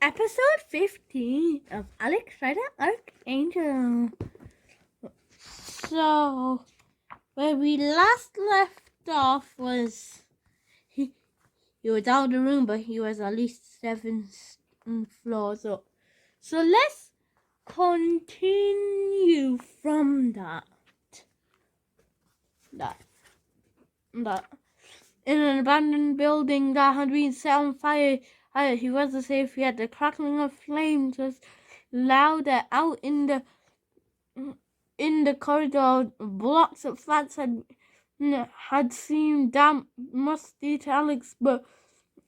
Episode 15 of Alex Rider Archangel. So, where we last left off was he was out of the room, but he was at least 7 floors up. So let's continue from that. In an abandoned building that had been set on fire, he wasn't safe yet. The crackling of flames was louder out in the corridor. Blocks of flats had seemed damp, musty to Alex, but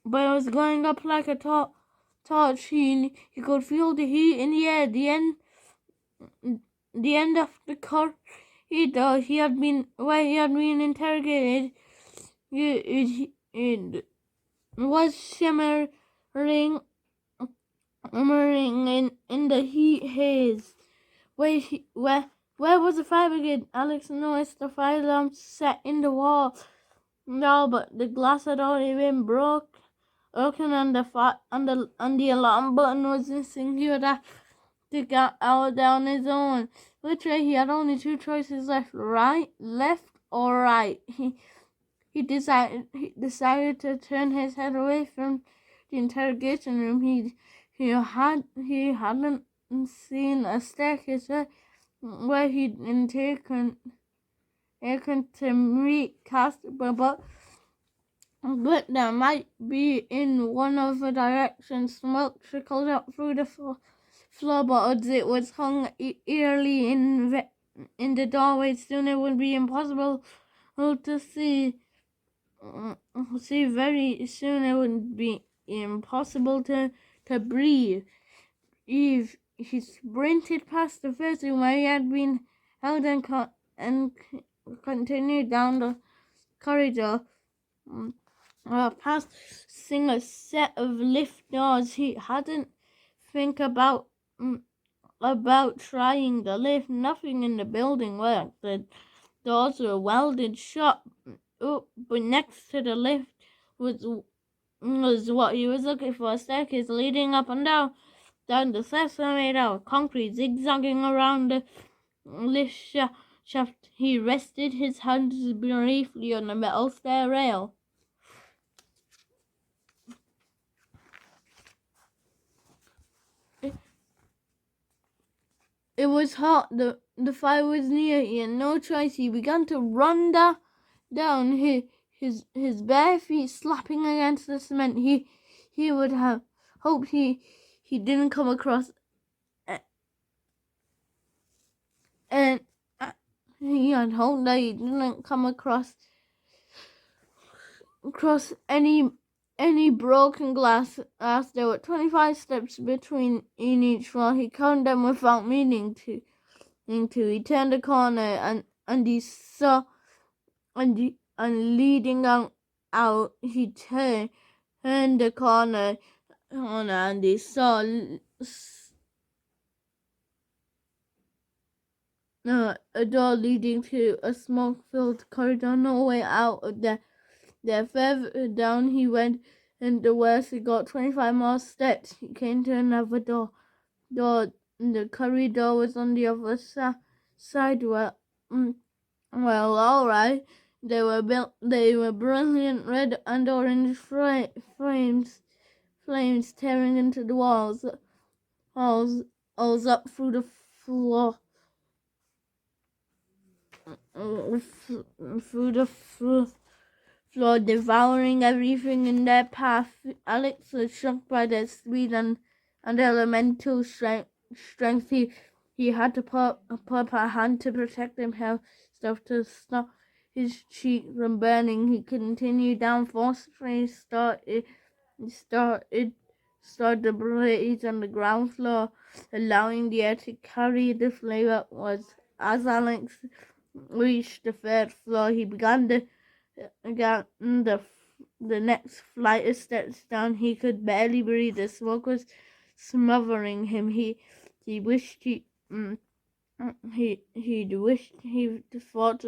it was going up like a torch. He could feel the heat in the air. The end of the corridor where he had been interrogated. It was shimmering in the heat haze. Where was the fire brigade? Alex noticed the fire alarm set in the wall. No, but the glass had already been broken and the alarm button was missing. He would have to get out on his own. Literally, he had only 2 choices left or right. He decided to turn his head away from the interrogation room. He hadn't seen a staircase where he'd been taken to meet Casper, but there might be in one of the directions. Smoke trickled up through the floorboards. It was hung eerily in the doorway. Soon it would be impossible to see. Very soon it would be impossible to breathe. He sprinted past the first room where he had been held and continued down the corridor, passing a set of lift doors. He hadn't think about trying the lift. Nothing in the building worked. The doors were welded shut. But next to the lift was what he was looking for, a staircase leading up and down. The steps were made out of concrete, zigzagging around the lift shaft. He rested his hands briefly on the metal stair rail. It was hot. The fire was near. He had no choice. He began to run down, his bare feet slapping against the cement. He would have hoped he didn't come across, and he had hoped that he didn't come across any broken glass. As there were 25 steps between in each floor, he counted them without meaning to. He turned a corner and he saw and leading out, he turned the corner and he saw a door leading to a smoke-filled corridor. No way out of there. Further down he went, and the worse he got. 25 more steps. He came to another door. The corridor was on the other side. Well, all right. They were brilliant red and orange flames tearing into the walls up through the floor. Floor, devouring everything in their path. Alex was shocked by their speed and elemental strength. He had to put a hand to protect himself, to stop his cheek from burning. He continued down, forcefully started the blaze on the ground floor, allowing the air to carry the flame upwards. As Alex reached the 3rd floor, he began the next flight of steps down. He could barely breathe. The smoke was smothering him. He wished he thought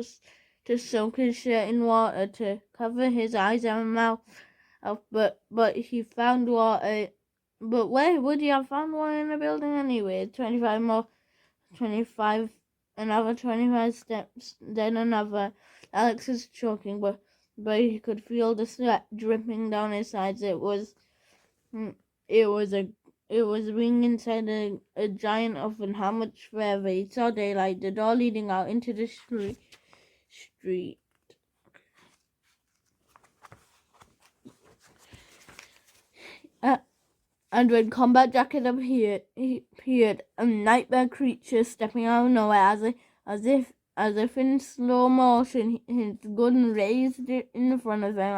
to soak his shirt in water to cover his eyes and mouth, but he found water But where would you have found one in the building anyway? 25, another 25 steps, then another. Alex is choking, but he could feel the sweat dripping down his sides. It was being inside a giant oven. How much further? He saw daylight, the door leading out into the street. And when Combat Jacket appeared, a nightmare creature stepping out of nowhere, as if in slow motion. His gun raised it in front of him.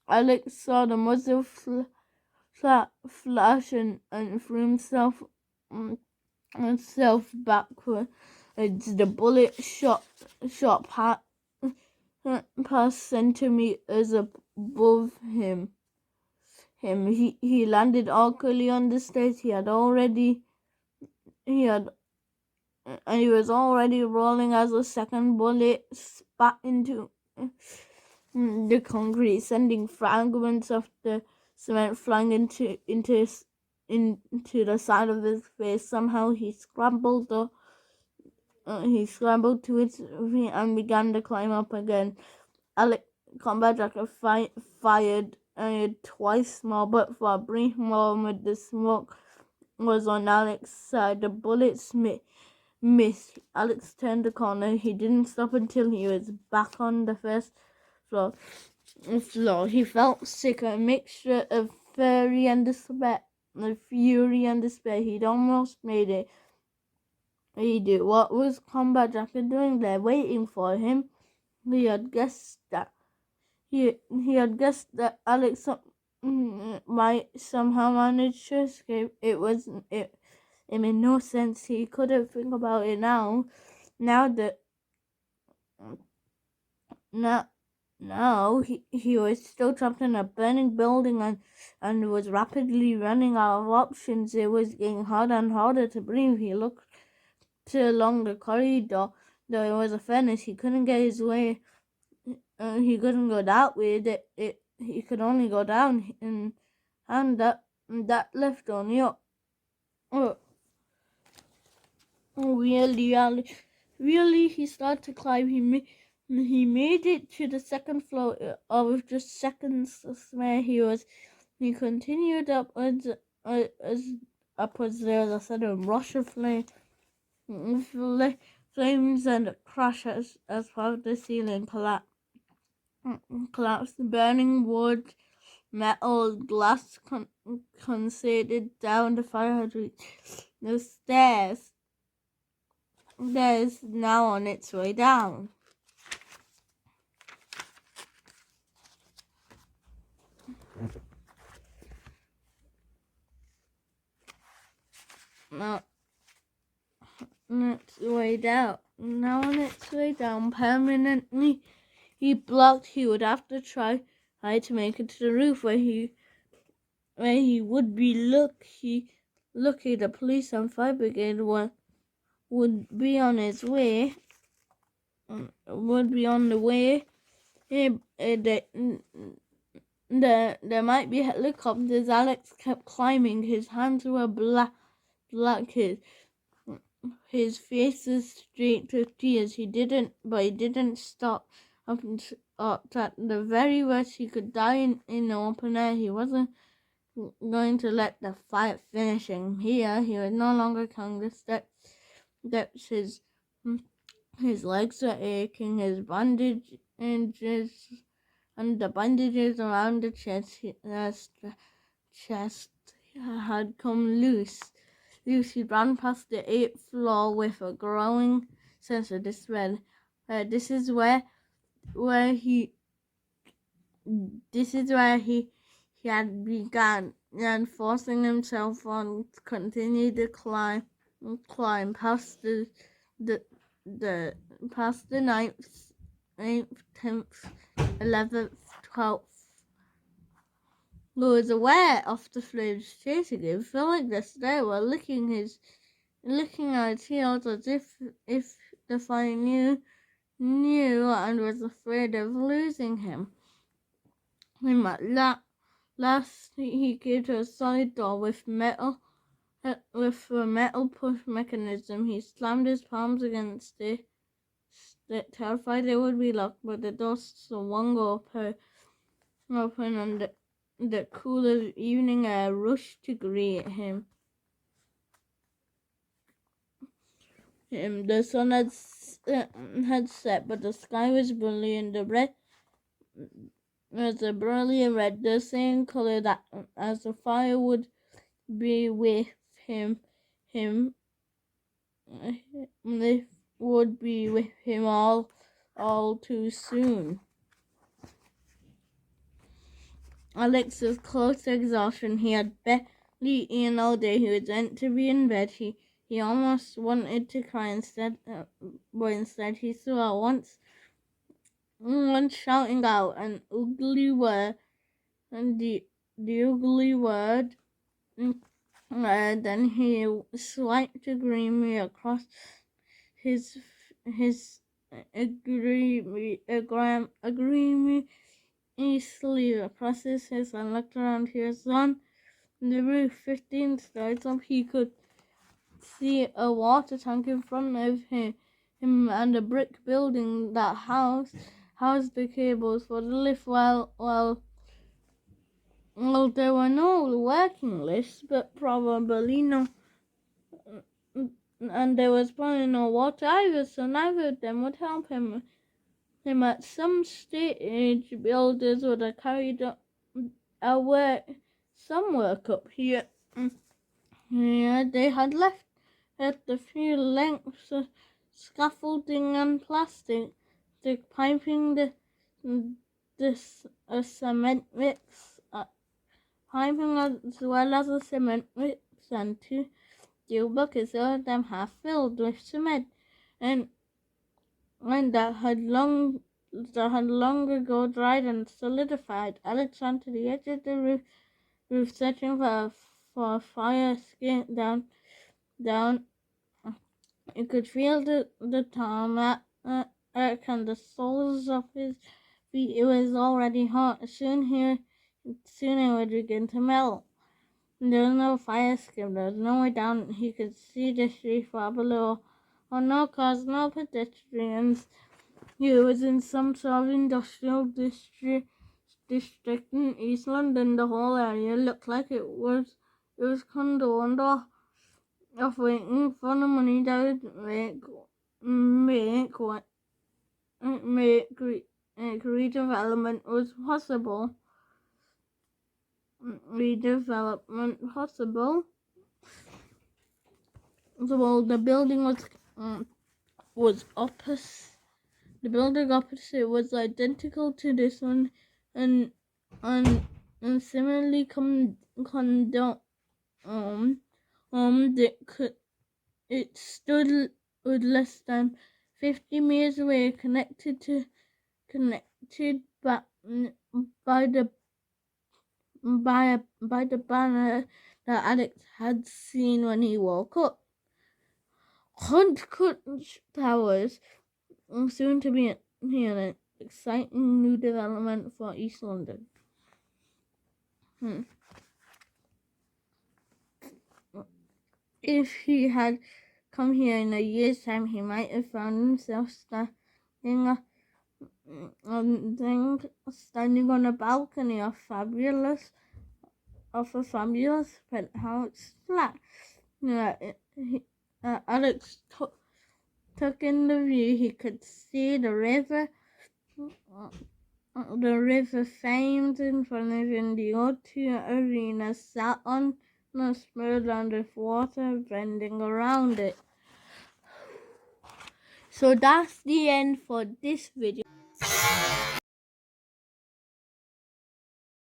Alex saw the muzzle flash and threw himself backward. The bullet shot past centimeters above him. He landed awkwardly on the stairs. He was already rolling as a second bullet spat into the concrete, sending fragments of the cement flying into the side of his face. Somehow he scrambled to his feet and began to climb up again. Combat Jacket fired twice more, but for a brief moment the smoke was on Alex's side. The bullets missed. Alex turned the corner. He didn't stop until he was back on the first floor. He felt sick, a mixture of fury and despair. He'd almost made it. What was Combat Jacket doing there, waiting for him? He had guessed that Alex might somehow manage to escape. It made no sense. He couldn't think about it now. Now he was still trapped in a burning building and was rapidly running out of options. It was getting harder and harder to breathe. He looked along the corridor. There was a furnace. He couldn't get his way. He couldn't go that way. He could only go down, and that left only up. Really, he started to climb. He made it to the second floor of just seconds where he was. He continued upwards. Upwards, there was a sudden rush of flames and a crash as part of the ceiling collapsed. Burning wood, metal, glass concentrated down the fire hydrant. The stairs now on its way down. Now on its way down permanently. He blocked. He would have to try to make it to the roof where he would be lucky. The police and fire brigade would be on his way. Would be on the way. There might be helicopters. Alex kept climbing. His hands were black. His face was streaked with tears. He didn't stop. Up at the very worst, he could die in the open air. He wasn't going to let the fight finish him here. He was no longer counting the steps. His legs were aching. His bandages and the bandages around the chest had come loose. Lucy ran past the 8th floor with a growing sense of despair. This is where he had begun, and forcing himself on, continued to climb past the 9th, 10th, 11th, 12th. He was aware of the flames chasing him, feeling the stair were looking at his heels as if the fire knew and was afraid of losing him. Last, he came to a solid door with a metal push mechanism. He slammed his palms against it, terrified they would be locked, but the door swung open and the cool of evening air rushed to greet him. The sun had set, but the sky was brilliant. The red was a brilliant red, the same color that as the fire would be with him. They would be with him all too soon. Alex was close to exhaustion. He had barely eaten all day. He was meant to be in bed. He almost wanted to cry but instead he saw one shouting out an ugly word, and the ugly word. Then he swiped agreeingly across his agreeingly sleeve across his face and looked around. He was on the roof, 15 stories up. He could see a water tank in front of him and a brick building that housed the cables for the lift. Well, there were no working lifts, but probably no, and there was probably no water either, so neither of them would help him. At some stage, builders would have carried some work up here. They had left a few lengths of scaffolding and plastic, the piping, the cement mix, piping as well as a cement mix, and two buckets of them half filled with cement, and that had long ago dried and solidified. Alex ran to the edge of the roof searching for a fire escape down. You could feel the tarmac and the soles of his feet. It was already hot. Soon it would begin to melt. There was no fire escape. There was no way down. He could see the street far below. Oh, no cars, no pedestrians. He was in some sort of industrial district in East London. The whole area looked like it was condoned of waiting for the money that would make redevelopment was possible. So the building was opposite. The building opposite was identical to this one, and similarly it stood less than 50 meters away, connected by the banner that Alex had seen when he woke up. Hunt Towers, soon to be an exciting new development for East London. If he had come here in a year's time, he might have found himself standing on a balcony of a fabulous penthouse flat. Alex took in the view. He could see the river famed in front of him. The O2 Arena sat on a smooth land with water bending around it. So that's the end for this video.